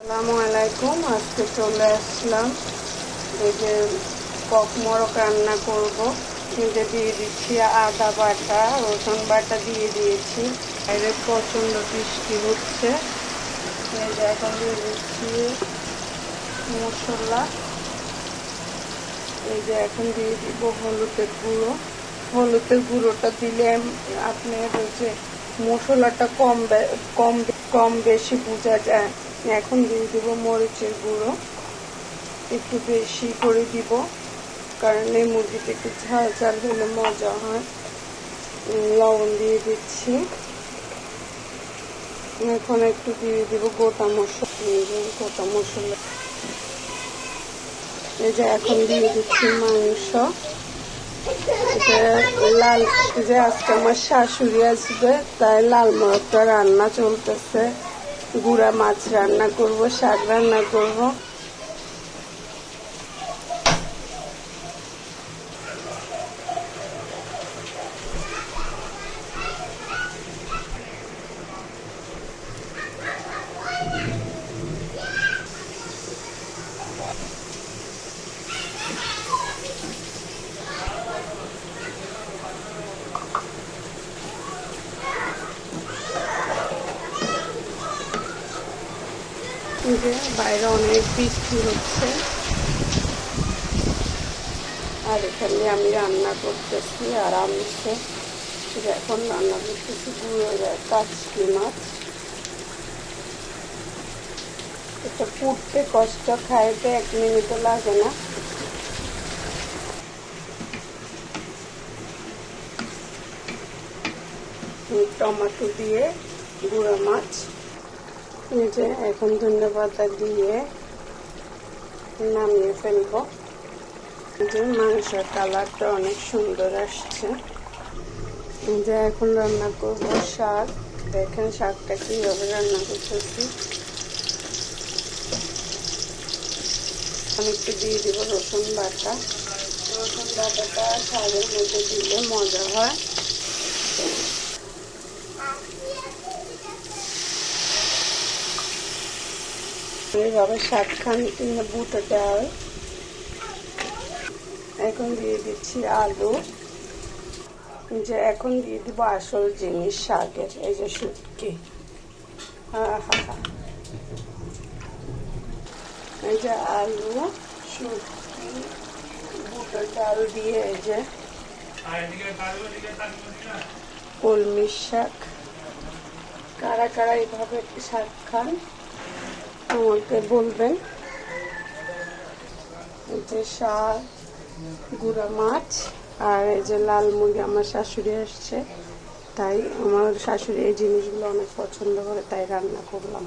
আসসালামু আলাইকুম। আজকে চলে আসলাম এই যে কক মোরগ রান্না করব। যে দিয়ে দিচ্ছি আদা বাটা, রসুন বাটা দিয়ে দিয়েছি। বাইরে প্রচণ্ড বৃষ্টি হচ্ছে। এই যে এখন দিয়ে দিচ্ছি মশলা। এই যে এখন দিয়ে দিব হলুদের গুঁড়ো। হলুদের গুঁড়োটা দিলে আপনার ওই যে মশলাটা কম বেশি বোঝা যায়। এখন দিয়ে দিব মরিচের গুঁড়ো, একটু বেশি করে দিব, কারণ এই মুরগিটা একটু ঝাল ঝাল হলে মজা হয়। লবণ দিয়ে দিচ্ছি। এখন একটু দিয়ে দিব গোটা মশলা। এই যে এখন দিয়ে দিচ্ছি মাংস। লাল যে আজকে আমার শাশুড়ি আসবে, তাই লাল মোরগটা রান্না চলতেছে। গুঁড়া মাছ রান্না করব, শাক রান্না করব। যে বাইরে অনেক বৃষ্টি হচ্ছে, আর এখানে আমি রান্না করতেছি আরামসে। এখন রান্না করতেছি কাচকি মাছ। এটা পুড়তে কষ্ট, খাইতে 1 মিনিটও লাগে না। টমেটো দিয়ে গুঁড়া মাছ। এই যে এখন ধনেপাতা দিয়ে নামিয়ে ফেলবো। যে মাংসের কালারটা অনেক সুন্দর আসছে। যে এখন রান্না করব শাক। দেখেন শাকটা কিভাবে রান্না করতেছি। আমি একটু দিয়ে দিব রসুন বাটা। রসুন বাটাটা শাকের মধ্যে দিলে মজা হয়। এইভাবে শাক খান কিংবা বুটের ডাল। এখন দিয়ে দিচ্ছি আলু। যে এখন দিয়ে দিব আসল জিনিস শাকের, এই যে শুটকি। এই যে আলু, শুটকি, বুটের ডাল দিয়ে এই যে কলমি শাক। কারা কারা এইভাবে শাক খান আমাকে বলবেন। এই যে শাক, গুঁড়া মাছ, আর এই যে লাল মুরগি। আমার শাশুড়ি আসছে, তাই আমার শাশুড়ি এই জিনিসগুলো অনেক পছন্দ করে, তাই রান্না করলাম।